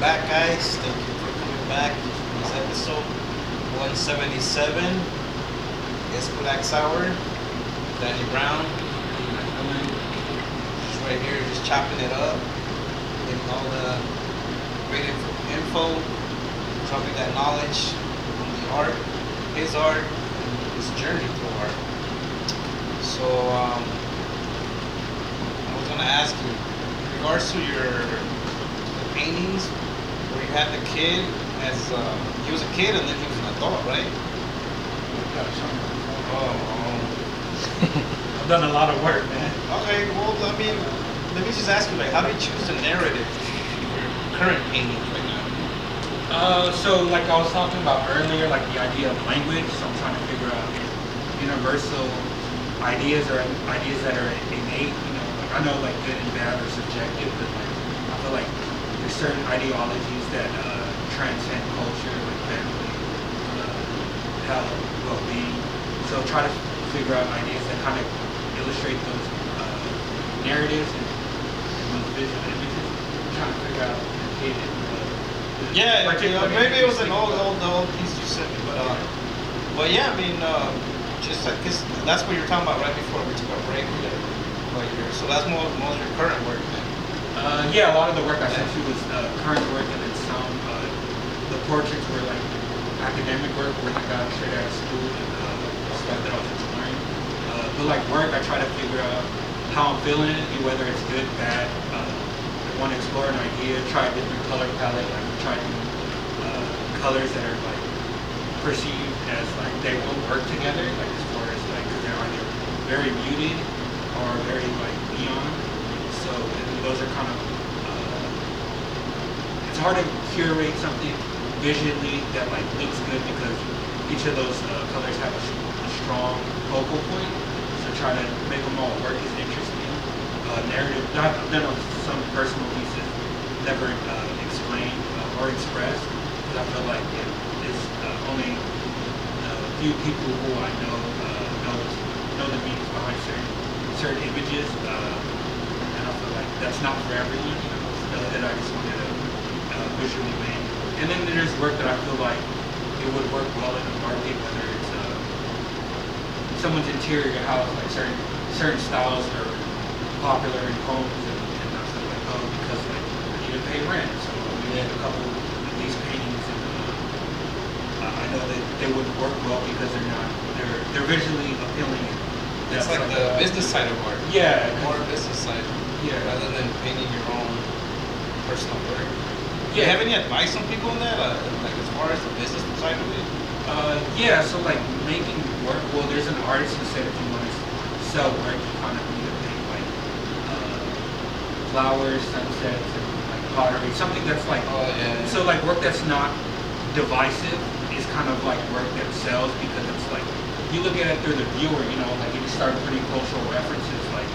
back, guys. Thank you for coming back. This episode 177, Eskwilax Hour. Danny Brown, just right here, just chopping it up, getting all the great info, dropping that knowledge on the art, his art, and his journey through art. So, I was gonna ask you, in regards to your the paintings, where you had the kid as he was a kid and then he was an adult, right? Oh, I've done a lot of work, man. okay. Well, I mean, let me just ask you, like, how do you choose the narrative for your current paintings right now? So like I was talking about earlier, like the idea of language. So I'm trying to figure out universal ideas or ideas that are innate. Like I know like good and bad are subjective, but like I feel like there's certain ideologies that transcend culture, like family, health, well-being. So try to figure out ideas that kind of illustrate those narratives and those visual images. I'm trying to figure out the kid and Yeah, maybe it was an old. old piece you sent me, but yeah, I mean, just I guess that's what you're talking about right before we took our break there. So that's most of your current work then. Yeah, a lot of the work I sent you was current work, and then some the portraits were like academic work, where I got straight out of school and stuff that I was exploring. But like work, I try to figure out how I'm feeling it, and whether it's good, bad. I want to explore an idea, try a different color palette, like try new colors that are like perceived as like they will work together, like as far as like they're either very muted or very like neon. So and those are kind of it's hard to curate something visually that like looks good because each of those colors have a strong focal point. So try to make them all work is interesting. Narrative, I've done some personal pieces, never explained or expressed because I feel like it is only a few people who I know the meanings behind certain images, and I feel like that's not for everyone. That I just wanted to visually make. And then there's work that I feel like it would work well in the market, whether it's someone's interior house, like certain styles are popular in homes, and I feel like because like I need to pay rent, so we made a couple of these paintings, and I know that they would work well because they're visually appealing. It's like the business side of art. Yeah, more business side. Yeah, rather than painting your own personal work. Do you yeah. have any advice on people on that, like as far as the business side of it? Yeah, so like making work. Well, there's an artist who said if you want to sell work, you kind of need to make like flowers, sunsets, and like pottery, something that's like. Oh yeah. So like work that's not divisive is kind of like work that sells because it's like you look at it through the viewer. Like you start putting cultural references. Like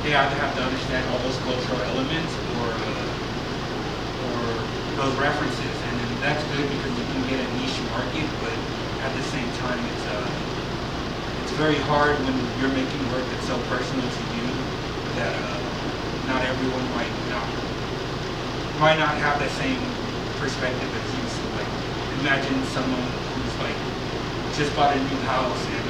they either have to understand all those cultural elements or those references, and then that's good because you can get a niche market, but at the same time, it's very hard when you're making work that's so personal to you that not everyone might not have the same perspective as you. So like, imagine someone who's like just bought a new house and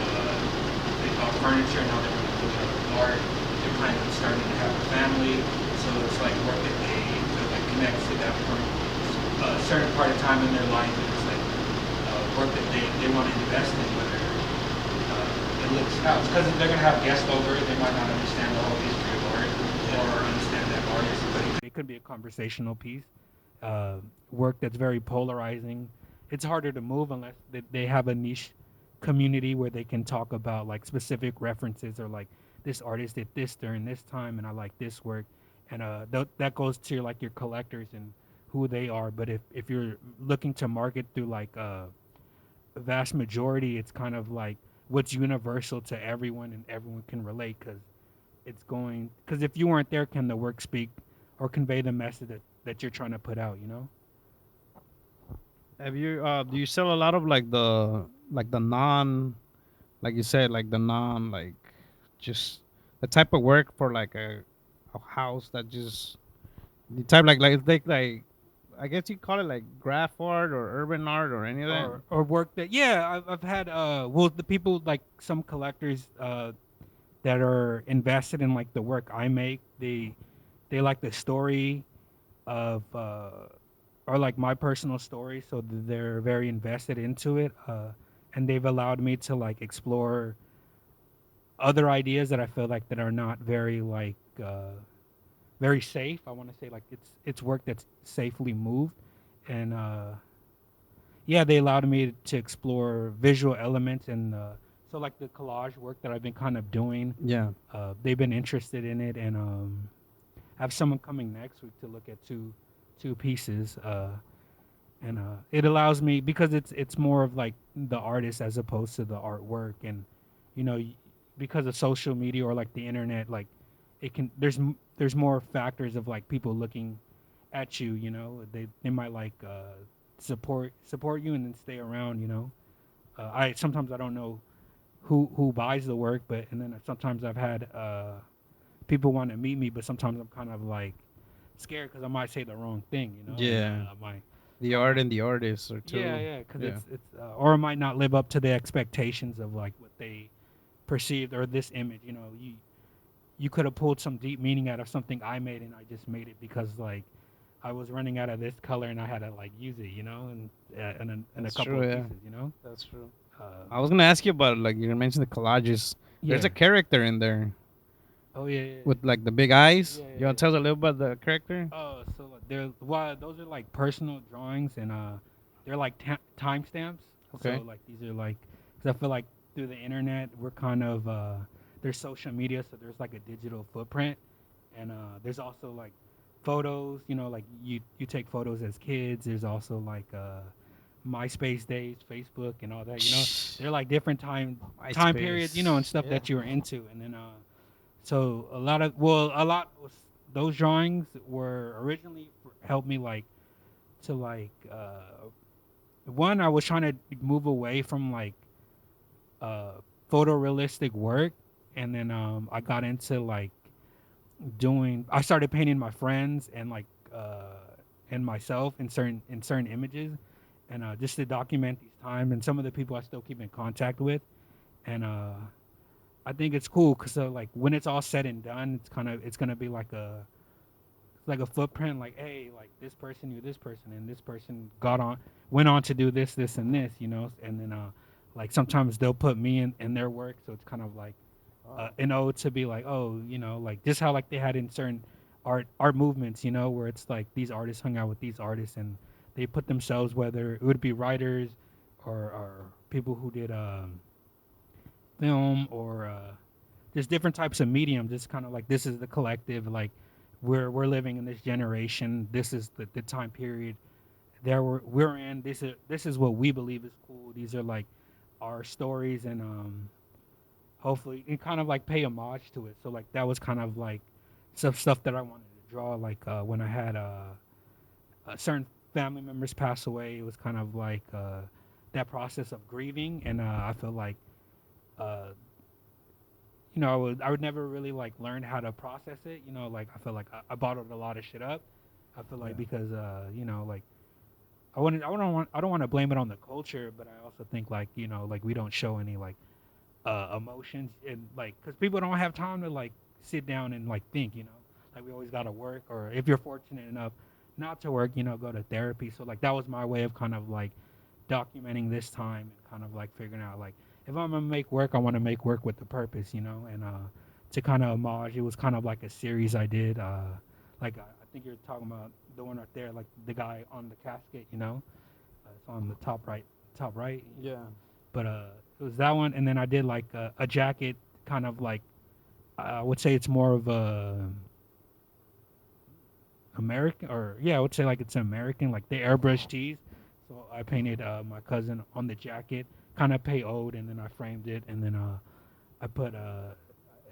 they bought furniture and now they're going to do art. They're planning on starting to have a family, so it's like work that they feel like connects to that point, a certain part of time in their life, and it's like work that they want to invest in, whether it looks out because they're going to have guests over, they might not understand the whole history of art or understand that artist, but it could be a conversational piece. Work that's very polarizing. It's harder to move unless they have a niche community where they can talk about like specific references or like this artist did this during this time and I like this work, and that goes to like your collectors and who they are. But if you're looking to market through like a vast majority, it's kind of like what's universal to everyone and everyone can relate because if you weren't there, can the work speak or convey the message that you're trying to put out, you know? Have you do you sell a lot of like the non, like you said, like the non, like just the type of work for like a house that just the type like it's like I guess you call it like graph art or urban art or any of that. or work that, yeah, I've had well, the people like some collectors that are invested in like the work I make, they like the story of or like my personal story, so they're very invested into it, and they've allowed me to like explore other ideas that I feel like that are not very like very safe. I want to say like it's work that's safely moved, and yeah, they allowed me to explore visual elements, and so like the collage work that I've been kind of doing, Yeah, they've been interested in it, and I have someone coming next week to look at two pieces, and it allows me, because it's more of like the artist as opposed to the artwork, and you know because of social media or like the internet, like it can there's more factors of like people looking at you, they might like support you and then stay around, I sometimes I don't know who buys the work, but and then sometimes I've had people want to meet me, but sometimes I'm kind of like scared because I might say the wrong thing, and yeah. I might, The I don't art know. and the artist are Yeah, two. yeah, because Yeah, it's or it might not live up to the expectations of like what they perceived, or this image. You could have pulled some deep meaning out of something I made, and I just made it because like I was running out of this color and I had to like use it, and in a that's couple true. of Yeah, pieces. that's true. Uh, I was gonna ask you about like you mentioned the collages. There's yeah. a character in there Oh yeah, yeah, with like the big eyes. yeah, yeah, You wanna yeah. tell us a little about the character? Oh, so like, they're well, those are like personal drawings, and they're like timestamps. Okay. So like these are like, because I feel like through the internet we're kind of there's social media, so there's like a digital footprint, and there's also like photos. Like you take photos as kids. There's also like MySpace days, Facebook, and all that. They're like different time periods, and MySpace. stuff Yeah. that you were into, and then so a lot was those drawings were originally helped me like to like one, I was trying to move away from like uh photorealistic work, and then I got into like I started painting my friends and like and myself in certain images, and just to document these times and some of the people I still keep in contact with, and I think it's cool because like when it's all said and done, it's gonna be like a footprint, like, hey, like this person knew this person, and this person went on to do this and this, and then like sometimes they'll put me in their work, so it's kind of like Oh, an ode to be like, oh, like just how like they had in certain art movements, where it's like these artists hung out with these artists, and they put themselves, whether it would be writers or people who did film, or there's different types of mediums. It's kind of like this is the collective, like we're living in this generation. This is the time period that we're in. This is what we believe is cool. These are like our stories, and hopefully and kind of like pay homage to it. So like that was kind of like some stuff that I wanted to draw. Like when I had certain family members pass away, it was kind of like that process of grieving, and I feel like uh, I would never really like learn how to process it. Like I feel like I bottled a lot of shit up. I feel yeah. like because like I don't want to blame it on the culture, but I also think like like we don't show any like emotions, and like because people don't have time to like sit down and like think. Like we always gotta work, or if you're fortunate enough not to work, go to therapy. So like that was my way of kind of like documenting this time and kind of like figuring out like if I'm gonna make work, I want to make work with the purpose, and to kind of homage, it was kind of like a series I did. Like I think you're talking about the one right there, like the guy on the casket, it's on the top right. Yeah. But it was that one, and then I did like a jacket, kind of like I would say it's more of a American, or yeah, I would say like it's American, like the airbrush tees. So I painted my cousin on the jacket, kind of pay ode, and then I framed it, and then I put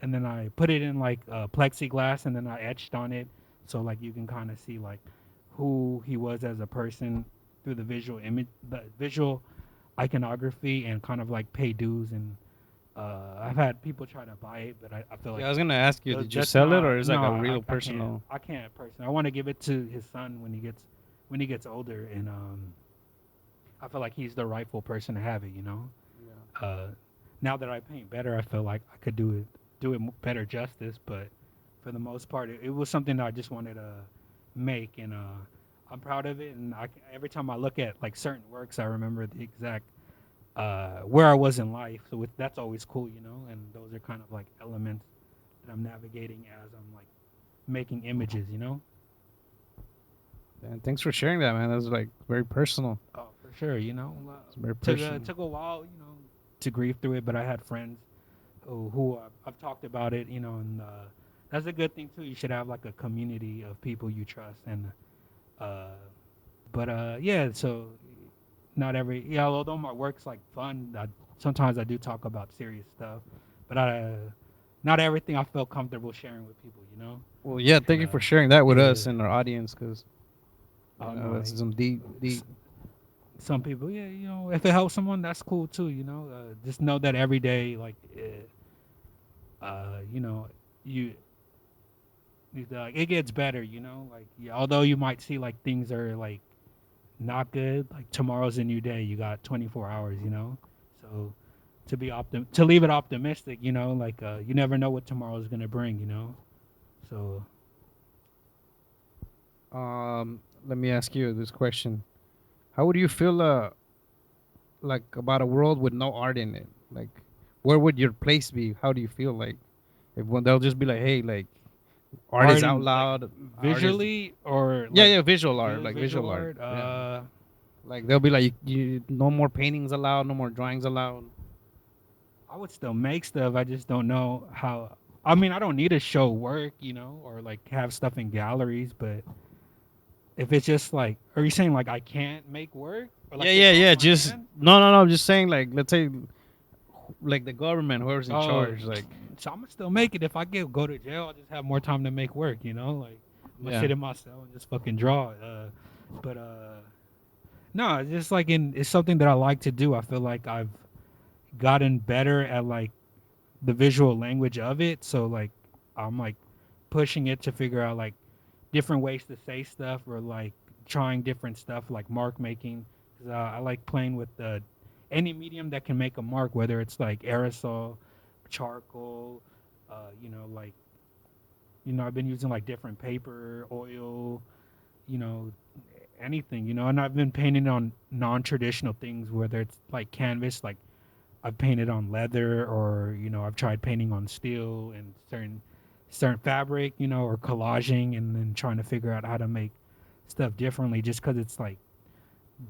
and then I put it in like plexiglass, and then I etched on it, so like you can kind of see like who he was as a person through the visual iconography, and kind of like pay dues. And I've had people try to buy it, but I feel Yeah, like I was gonna ask you, did you that's sell it or not is no, like a real I can't personal? personally. I want to give it to his son when he gets when he gets older, and I feel like he's the rightful person to have it. Yeah. Uh, now that I paint better, I feel like I could do it better justice. But for the most part, it was something that I just wanted to make, and I'm proud of it. And every time I look at like certain works, I remember the exact where I was in life. So that's always cool. And those are kind of like elements that I'm navigating as I'm like making images. And thanks for sharing that, man. That's like very personal. Oh, for sure. It's very Took personal. took a while, to grieve through it, but I had friends who I've talked about it, and that's a good thing too. You should have like a community of people you trust, and uh, but yeah. So not every yeah. Although my work's like fun, sometimes I do talk about serious stuff, but not everything I feel comfortable sharing with people. Well, yeah, And thank you for sharing that with yeah. us and our audience, because Oh no, that's some deep, deep. some people, yeah, if it helps someone, that's cool too. Just know that every day, like, you know, you, like, it gets better. Like, yeah, although you might see like things are like not good, like tomorrow's a new day. You got 24 hours. So to leave it optimistic. Like you never know what tomorrow's gonna bring. So Let me ask you this question: how would you feel, like about a world with no art in it? Like, where would your place be? How do you feel like if when they'll just be like, hey, like art is art out and like loud, art is visually or yeah, like yeah, visual art, like visual visual art, art. yeah. Like they'll be like, you no more paintings allowed, no more drawings allowed. I would still make stuff. I just don't know how. I mean, I don't need to show work, or like have stuff in galleries. But if it's just like, are you saying like I can't make work or Yeah, like they yeah, draw yeah. with my Just hand? no, no, no. I'm just saying, like, let's say, like the government, whoever's in Oh, charge, like, so I'm gonna still make it. If I go to jail, I just have more time to make work. Like I'm gonna yeah. sit in my cell and just fucking draw. But no, it's just like it's something that I like to do. I feel like I've gotten better at like the visual language of it. So like I'm like pushing it to figure out like different ways to say stuff or like trying different stuff like mark making. 'Cause, I like playing with any medium that can make a mark, whether it's like aerosol, charcoal, like I've been using like different paper, oil, you know, anything, and I've been painting on non-traditional things, whether it's like canvas, like I've painted on leather, or I've tried painting on steel and certain fabric, or collaging, and then trying to figure out how to make stuff differently. Just because it's like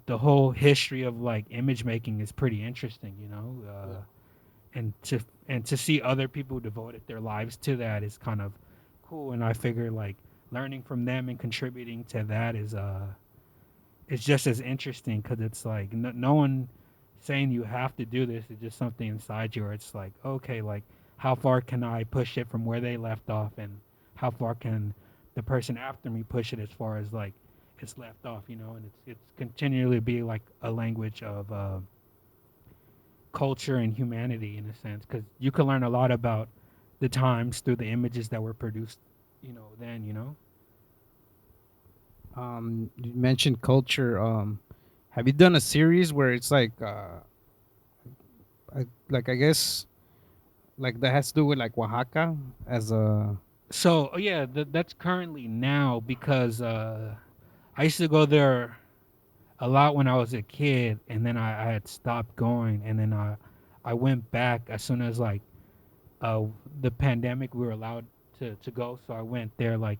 the whole history of like image making is pretty interesting, Yeah. and to see other people devoted their lives to that is kind of cool. And I figure like learning from them and contributing to that is it's just as interesting because it's like no one saying you have to do this. It's just something inside you where it's like, okay, like how far can I push it from where they left off, and how far can the person after me push it as far as like it's left off, and it's continually be like a language of culture and humanity in a sense, because you can learn a lot about the times through the images that were produced, then. You mentioned culture. Have you done a series where it's like, like I guess, like that has to do with like Oaxaca as a So yeah, that's currently now because I used to go there a lot when I was a kid, and then I had stopped going, and then I went back as soon as like uh, the pandemic. We were allowed to go, so I went there like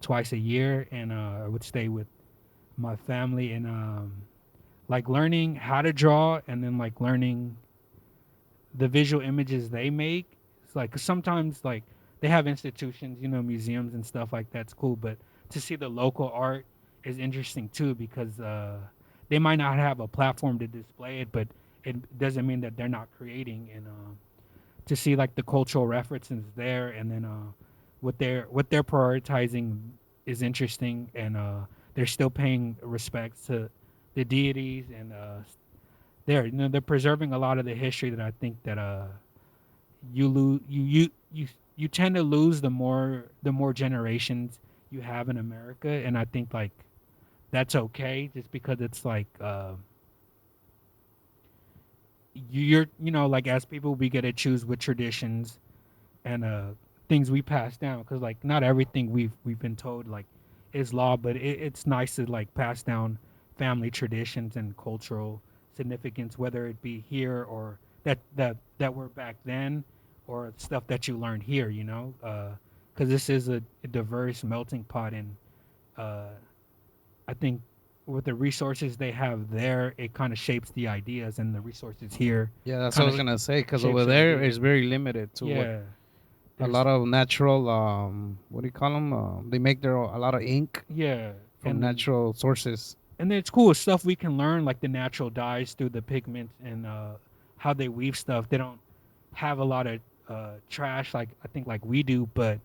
twice a year, and I would stay with my family, and like learning how to draw, and then like learning the visual images they make. It's like 'cause sometimes like they have institutions, museums and stuff like that's cool, but to see the local art is interesting too because they might not have a platform to display it, but it doesn't mean that they're not creating. And to see like the cultural references there, and then what they're prioritizing is interesting, and they're still paying respects to the deities, and they're preserving a lot of the history that I think that you lose you tend to lose the more generations you have in America. And I think like that's okay, just because it's like you're like as people we get to choose what traditions and things we pass down, because like not everything we've been told like is law, but it's nice to like pass down family traditions and cultural significance, whether it be here or that were back then, or stuff that you learned here, because this is a diverse melting pot. And uh, I think with the resources they have there, it kind of shapes the ideas, and the resources here Yeah, that's what I kind was of gonna say. Because over shapes the there, ideas. it's very limited to what Yeah, a there's lot of natural. What do you call them? They make a lot of ink yeah, from natural sources. and then it's cool stuff we can learn, like the natural dyes through the pigments, and how they weave stuff. They don't have a lot of trash like I think like we do, but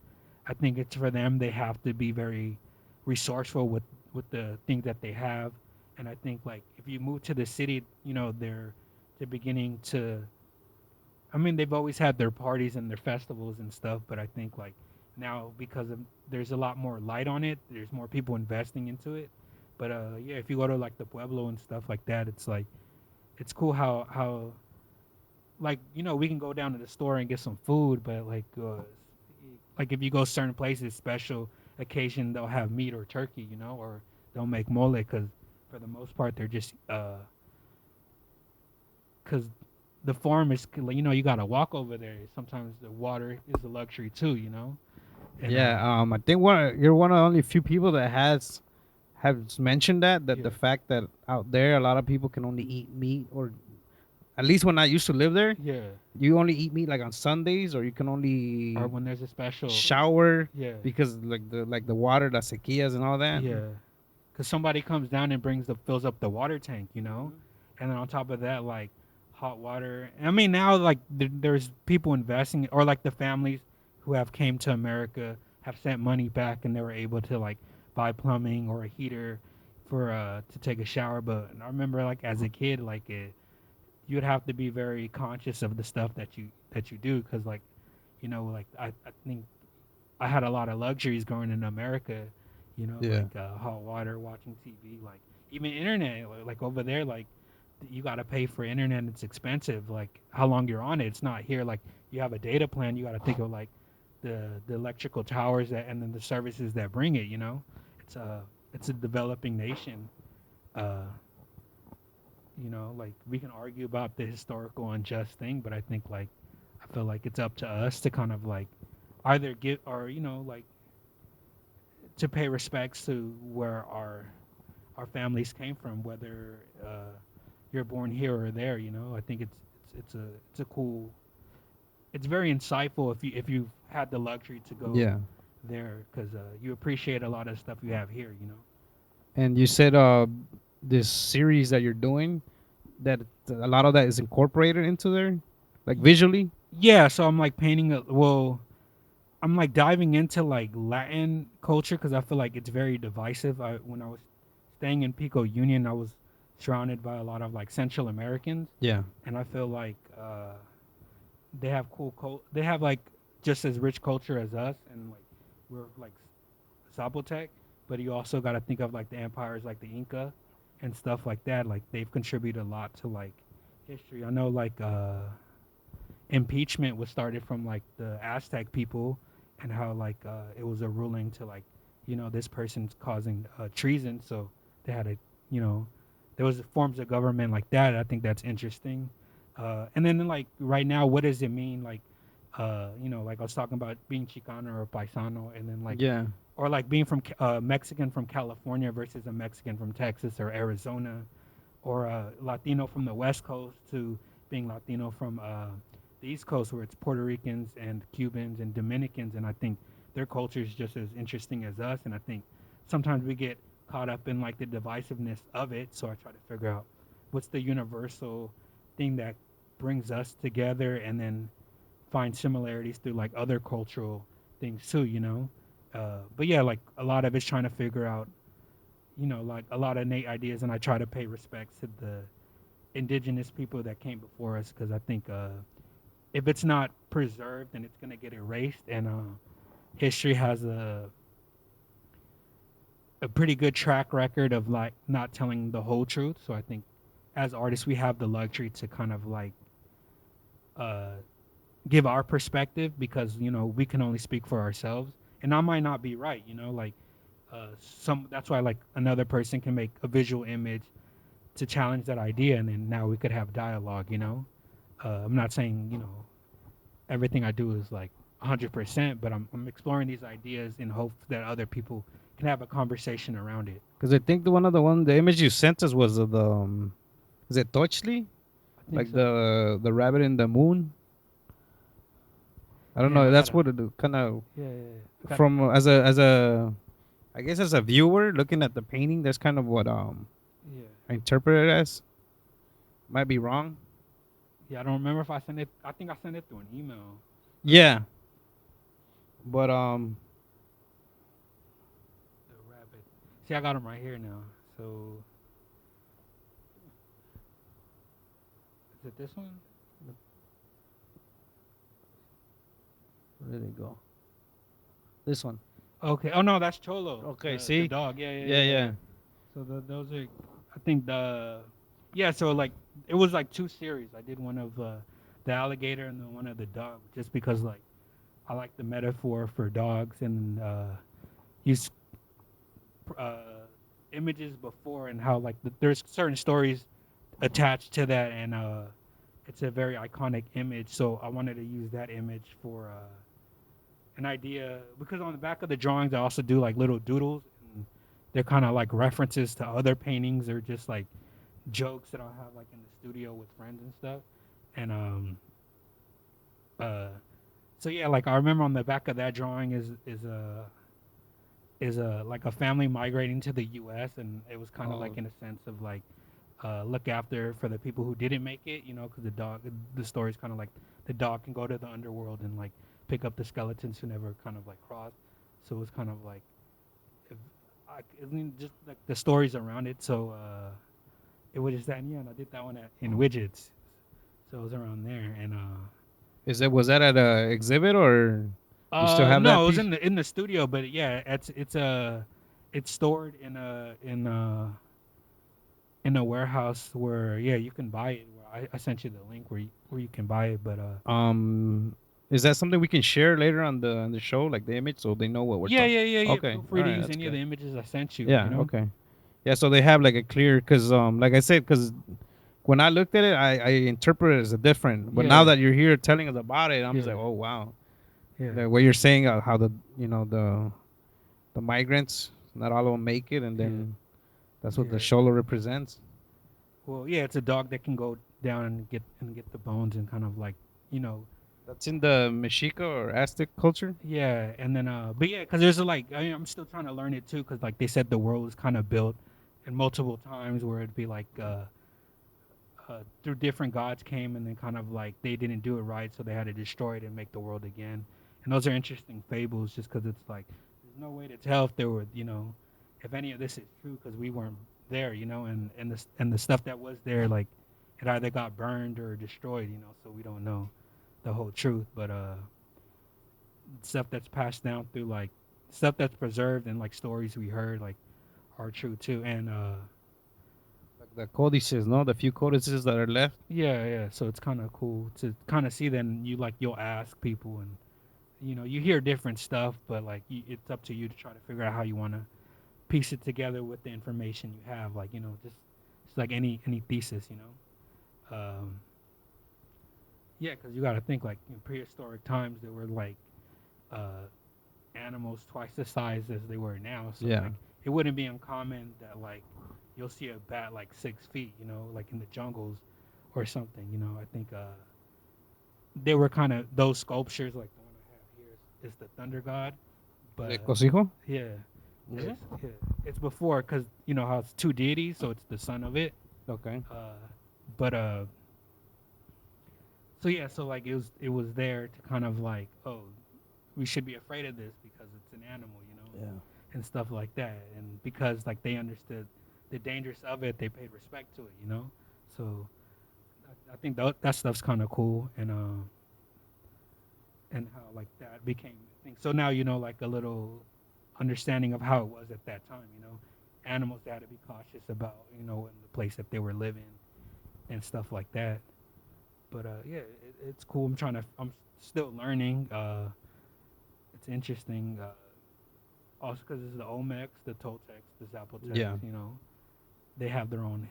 I think it's for them. They have to be very resourceful with the things that they have. And I think like if you move to the city, they're beginning to. I mean, they've always had their parties and their festivals and stuff, but I think like now, because of there's a lot more light on it, there's more people investing into it. But yeah, if you go to like the Pueblo and stuff like that, it's like it's cool how like we can go down to the store and get some food, but like if you go certain places, special occasion, they'll have meat or turkey, or they'll make mole, because for the most part they're just because the farm is, you got to walk over there. Sometimes the water is a luxury too, and Yeah, I think you're one of the only few people that has mentioned that yeah, the fact that out there a lot of people can only eat meat, or at least when I used to live there, yeah, you only eat meat like on Sundays, or you can or only when there's a special, shower yeah, because like the water, the sequías and all that. yeah, because somebody comes down and fills up the water tank, and then on top of that, like hot water. I mean, now like there's people investing, or like the families who have came to America have sent money back, and they were able to like buy plumbing or a heater for to take a shower. But I remember like as a kid, like you'd have to be very conscious of the stuff that you do, because like like I think I had a lot of luxuries growing in America, Yeah, like hot water, watching TV, like even internet. Like over there, like you got to pay for internet. It's expensive. Like how long you're on it. It's not here. Like you have a data plan. You got to think of like the electrical towers and then the services that bring it. It's a developing nation. Uh, like we can argue about the historical unjust thing, but I think like I feel like it's up to us to kind of like either give or like to pay respects to where our families came from, whether you're born here or there. I think it's a cool. It's very insightful if you've had the luxury to go yeah. there, because you appreciate a lot of stuff you have here. And you said this series that you're doing, that a lot of that is incorporated into there, like visually. Yeah, so I'm like painting I'm like diving into like Latin culture, because I feel like it's very divisive. When I was staying in Pico Union, I was surrounded by a lot of like Central Americans, Yeah, and I feel like they have they have like just as rich culture as us, and like we're like Zapotec, but you also got to think of like the empires like the Inca and stuff like that. Like they've contributed a lot to like history. I know like impeachment was started from like the Aztec people, and how like it was a ruling to like this person's causing treason, so they had a you know there was forms of government like that. I think that's interesting. And then like right now, what does it mean like like I was talking about being Chicano or Paisano, and then like yeah, or like being from Mexican from California versus a Mexican from Texas or Arizona, or a Latino from the West Coast to being Latino from the East Coast, where it's Puerto Ricans and Cubans and Dominicans, and I think their culture is just as interesting as us. And I think sometimes we get caught up in like the divisiveness of it. So I try to figure out what's the universal thing that brings us together, and then find similarities through like other cultural things too. But yeah, like a lot of it's trying to figure out like a lot of innate ideas, and I try to pay respects to the indigenous people that came before us, because I think if it's not preserved, then it's gonna get erased. And history has a pretty good track record of like not telling the whole truth. So I think as artists we have the luxury to kind of like uh, give our perspective because we can only speak for ourselves, and I might not be right. Like some that's why like another person can make a visual image to challenge that idea, and then now we could have dialogue. I'm not saying everything I do is like 100%, but I'm exploring these ideas in hope that other people can have a conversation around it. Because I think the image you sent us was of the is it Tochli? I think Like so. the rabbit in the moon. I don't Damn, know. I That's gotta. what it kind of Yeah. I gotta. from as a I guess as a viewer looking at the painting. That's kind of what Yeah. I interpret it as. Might be wrong. Yeah, I don't remember if I sent it. I think I sent it through an email. Yeah, but The rabbit. See, I got him right here now. So, is it this one? where did it go? This one. Okay. Oh no, that's Cholo. Okay, The see. dog. Yeah, yeah, Yeah, yeah, yeah. yeah. So those are, I think the, yeah. So like it was like two series. I did one of the alligator and then one of the dog, just because like I like the metaphor for dogs and use images before and how like there's certain stories attached to that, and it's a very iconic image. So I wanted to use that image for an idea because on the back of the drawings I also do like little doodles, and they're kind of like references to other paintings or just like jokes that I'll have like in the studio with friends and stuff. And uh so yeah, like I remember on the back of that drawing is a like a family migrating to the US, and it was kind of Oh, like in a sense of like look after for the people who didn't make it, because the story's kind of like the dog can go to the underworld and like pick up the skeletons who never kind of like crossed. So it was kind of like if I mean, just like the stories around it. So it was just that, and yeah, and I did that one in widgets, so it was around there, and is that was that at a exhibit or you still have no, that it was piece? in the studio, but yeah, it's stored in a warehouse where yeah you can buy it. Where I sent you the link where you can buy it, but Um, is that something we can share later on the show, like the image, so they know what we're yeah talking? yeah yeah yeah. Okay, Feel all free to right, use that's any of good. the images I sent you. Yeah, okay. Yeah, so they have like a clear, cause like I said, cause when I looked at it, I interpreted it as a different. But now Yeah that you're here telling us about it, I'm just yeah like, oh wow, yeah the way you're saying how the migrants, not all of them make it, and yeah then that's what the yeah. shola represents. Well, yeah, it's a dog that can go down and get the bones and kind of like you know That's in the Mexica or Aztec culture. yeah, and then but yeah, because there's like I'm still trying to learn it too, because like they said the world is kind of built in multiple times where it'd be like through different gods came and then kind of like they didn't do it right, so they had to destroy it and make the world again. And those are interesting fables, just because it's like there's no way to tell if there were if any of this is true because we weren't there, and the stuff that was there like it either got burned or destroyed, so we don't know the whole truth. But stuff that's passed down through like stuff that's preserved and like stories we heard like are true too. And Like the codices, no, the few codices that are left. yeah. So it's kind of cool to kind of see. Then you'll ask people, and you hear different stuff, but like it's up to you to try to figure out how you want to piece it together with the information you have. Like just like any thesis. Yeah, because you got to think like in prehistoric times there were like uh, animals twice the size as they were now. So Yeah, like it wouldn't be uncommon that like you'll see a bat like 6 feet, like in the jungles or something. I think they were kind of those sculptures like the one I have here is the thunder god, the but cosijo. yeah, Is it? yeah, it's before because you know how it's two deities, so it's the son of it. Okay. But so yeah, so like it was there to kind of like we should be afraid of this because it's an animal, Yeah. and stuff like that. And because like they understood the dangers of it, they paid respect to it. So I think that stuff's kind of cool, and how like that became a thing. So now like a little understanding of how it was at that time. Animals they had to be cautious about, in the place that they were living and stuff like that. But yeah, it's cool. I'm still learning. It's interesting. Also, because it's the Olmecs, the Toltecs, the Zapotecs. Yeah. They have their own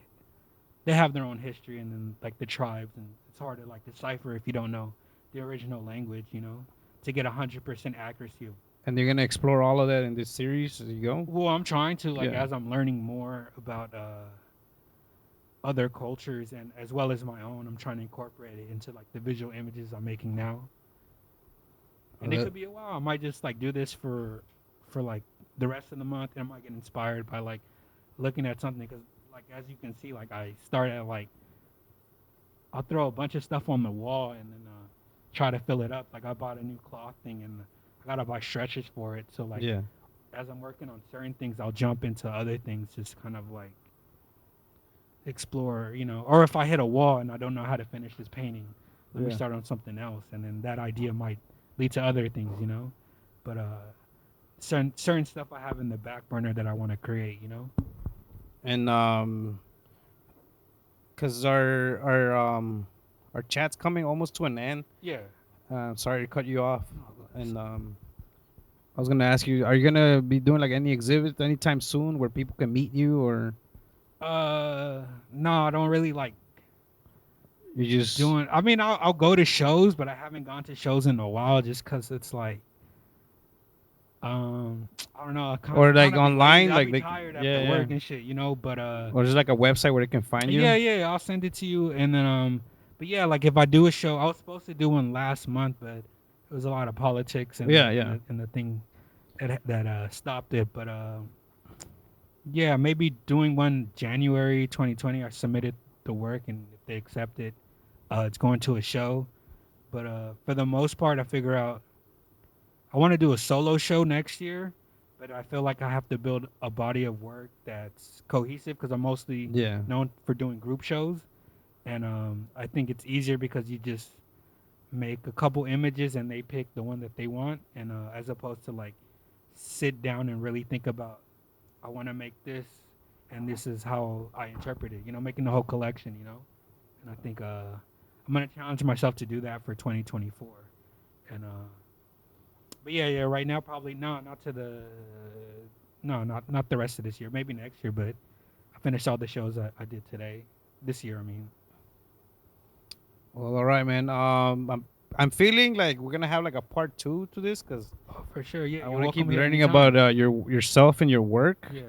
they have their own history, and then like the tribes, and it's hard to like decipher if you don't know the original language. To get 100% accuracy of. And you're gonna explore all of that in this series as you go. Well, I'm trying to like Yeah. as I'm learning more about other cultures and as well as my own. I'm trying to incorporate it into like the visual images I'm making now, and it That, could be a while. I might just like do this for like the rest of the month, and I might get inspired by like looking at something because like as you can see, like I start at like I'll throw a bunch of stuff on the wall and then try to fill it up. Like I bought a new cloth thing and I gotta buy stretchers for it. So like yeah. as I'm working on certain things, I'll jump into other things, just kind of like explore, Or if I hit a wall and I don't know how to finish this painting, let me Yeah. start on something else, and then that idea might lead to other things. But certain stuff I have in the back burner that I want to create. And cause our chat's coming almost to an end. Yeah. Sorry to cut you off. And I was gonna ask you, are you gonna be doing like any exhibits anytime soon where people can meet you, or No, I don't really like you just doing. I mean, I'll go to shows, but I haven't gone to shows in a while, just cause it's like, I don't know. or I like kind of be lazy. online, I like be they, tired after yeah, work yeah, and shit. But or just like a website where they can find you. yeah, yeah, I'll send it to you, and then but yeah, like if I do a show, I was supposed to do one last month, but it was a lot of politics and Yeah, and yeah. the thing that stopped it. But yeah, maybe doing one January 2020. I submitted the work, and if they accept it, it's going to a show. But for the most part, I figure out I want to do a solo show next year, but I feel like I have to build a body of work that's cohesive because I'm mostly Yeah. known for doing group shows, and I think it's easier because you just make a couple images and they pick the one that they want, and as opposed to like sit down and really think about I want to make this, and this is how I interpret it. Making the whole collection. And I think I'm gonna challenge myself to do that for 2024, and but yeah, yeah. Right now, probably not to the no, not the rest of this year. Maybe next year, but I finished all the shows I did today, this year. I mean, Well, all right, man. I'm feeling like we're gonna have like a part two to this because oh, for sure. Yeah, I you're want to keep welcome here learning anytime. about yourself and your work. Yeah,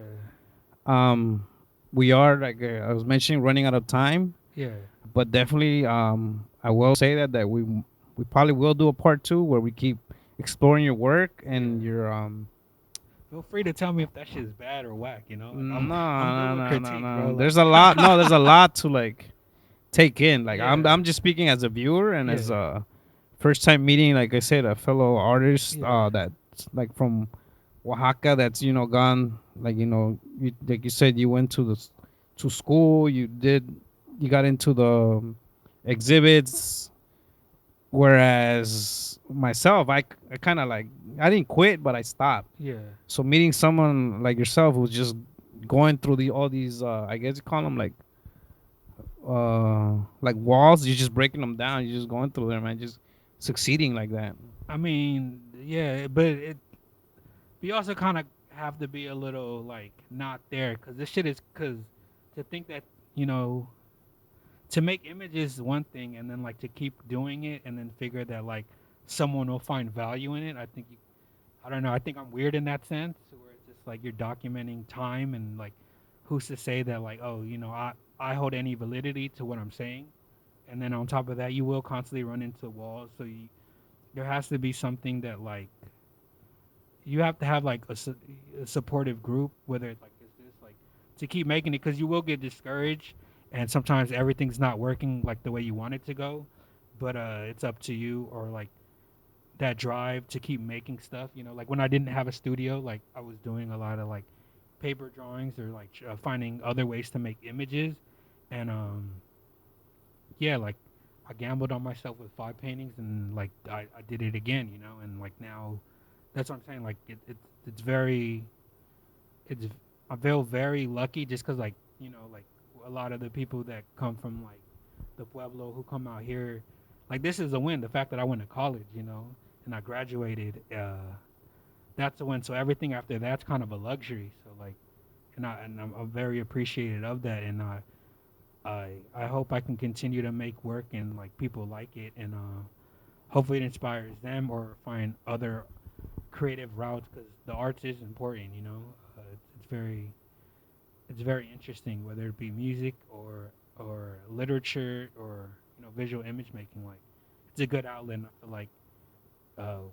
Um, we are like I was mentioning, running out of time, yeah, but definitely I will say that we probably will do a part two where we keep exploring your work and yeah. your Feel free to tell me if that shit is bad or whack. Like no I'm good no with no no critique, bro. no. Like There's a lot. No, there's a lot to like take in. Like yeah, I'm just speaking as a viewer and yeah, as a first time meeting, like I said, a fellow artist yeah, that's like from Oaxaca, that's gone, like like you said, you went to to school, you got into the exhibits, whereas myself, I kind of like, I didn't quit but I stopped. yeah, So meeting someone like yourself who's just going through all these I guess you call them like walls, you're just breaking them down, you're just going through them and just succeeding like that. I mean, yeah, but you also kind of have to be a little like not there because this shit is because to think that you know to make images is one thing and then like to keep doing it and then figure that like someone will find value in it. I don't know. I think I'm weird in that sense where it's just like you're documenting time and like who's to say that like oh I hold any validity to what I'm saying, and then on top of that you will constantly run into walls. So there has to be something that like you have to have like a supportive group, whether it's like is this like to keep making it because you will get discouraged and sometimes everything's not working like the way you want it to go, but it's up to you or like that drive to keep making stuff. Like when I didn't have a studio, like I was doing a lot of like paper drawings or like finding other ways to make images, and yeah, like I gambled on myself with 5 paintings and like I did it again, and like now That's what I'm saying. Like it's very it's I feel very lucky just because like like a lot of the people that come from like the pueblo who come out here, like this is a win. The fact that I went to college, and I graduated, that's a win. So everything after that's kind of a luxury. So like, I'm very appreciative of that, and I hope I can continue to make work and like people like it, and hopefully it inspires them or find other creative routes because the arts is important. It's very interesting whether it be music or literature or visual image making. Like it's a good outlet. And I feel like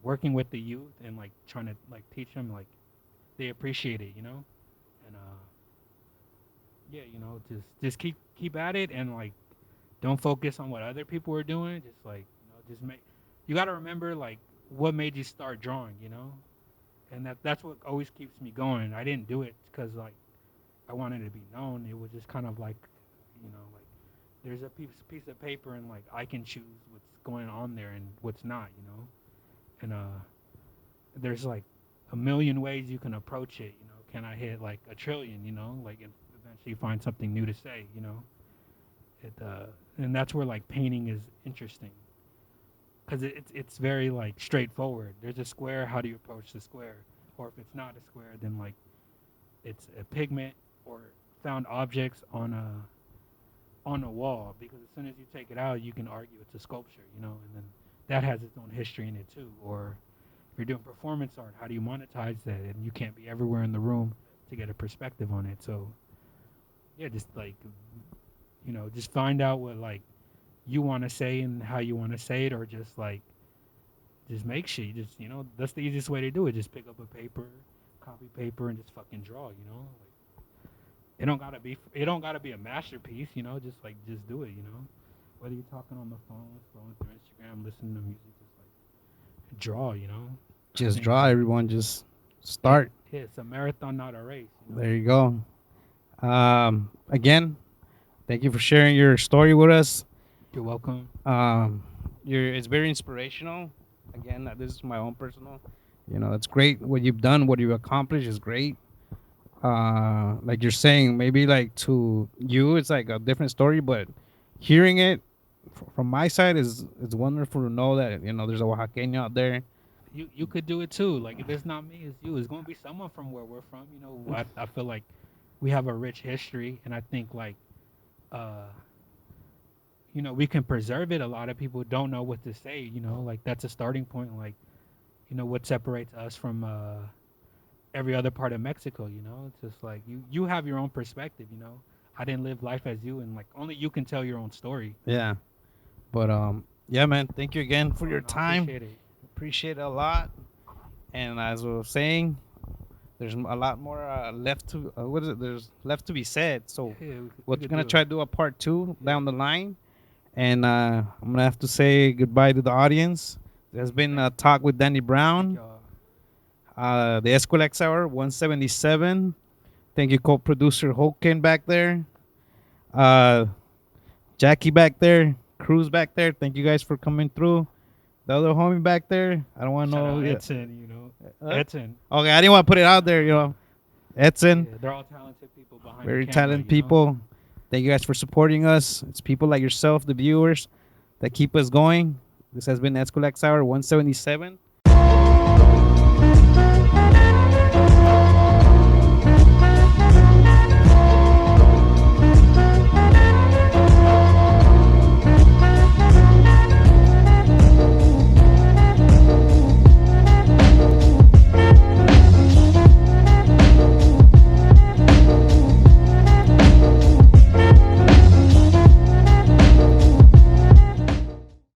working with the youth and like trying to like teach them like they appreciate it. And yeah, just keep at it and like don't focus on what other people are doing. Just like just make. You got to remember like what made you start drawing. And that's what always keeps me going. I didn't do it because like I wanted to be known. It was just kind of like, like there's a piece of paper and like I can choose what's going on there and what's not. And there's like a million ways you can approach it. Can I hit like a trillion? Like and eventually find something new to say. It and that's where like painting is interesting because it's very like straightforward. There's a square. How do you approach the square? Or if it's not a square, then like it's a pigment or found objects on a wall. Because as soon as you take it out, you can argue it's a sculpture. And then that has its own history in it too. Or if you're doing performance art, how do you monetize that? And you can't be everywhere in the room to get a perspective on it. So yeah, just like just find out what like you want to say and how you want to say it, or just like just make shit. Just that's the easiest way to do it. Just pick up a paper, copy paper, and just fucking draw. Like it don't gotta be a masterpiece. Just do it. Whether you're talking on the phone, scrolling through Instagram, listening to music, just like draw. I Just think draw, everyone. Just start. it's a marathon, not a race. There you go. Again, thank you for sharing your story with us. You're welcome. It's very inspirational. Again, this is my own personal. That's great. What you've done, what you've accomplished, is great. Like you're saying, maybe like to you, it's like a different story, but hearing it from my side is it's wonderful to know that there's a Oaxaqueño out there. You could do it too. Like if it's not me, it's you. It's gonna be someone from where we're from. I feel like we have a rich history, and I think like uh we can preserve it. A lot of people don't know what to say. Like that's a starting point. Like what separates us from every other part of Mexico. It's just like you have your own perspective. I didn't live life as you, and like only you can tell your own story. Yeah, but yeah, man. Thank you again for your No, I time. appreciate it. Appreciate it a lot. And as I was saying, there's a lot more left to what is it? There's left to be said. So Yeah, we're we could gonna do try it. to do a part two Yeah. down the line. And I'm gonna have to say goodbye to the audience. There's been a talk with Danny Thank Brown, y'all. the Eskwilax Hour 177. Thank you, co-producer Hoken back there, uh, Jackie back there, Cruz back there. Thank you guys for coming through. The other homie back there, I don't want to Shout know. out Yeah. Edson. Huh? Edson. Okay, I didn't want to put it out there. Edson, Yeah, they're all talented people behind very the camera. talented people. Thank you guys for supporting us. It's people like yourself, the viewers, that keep us going. This has been Eskwilax Hour 177.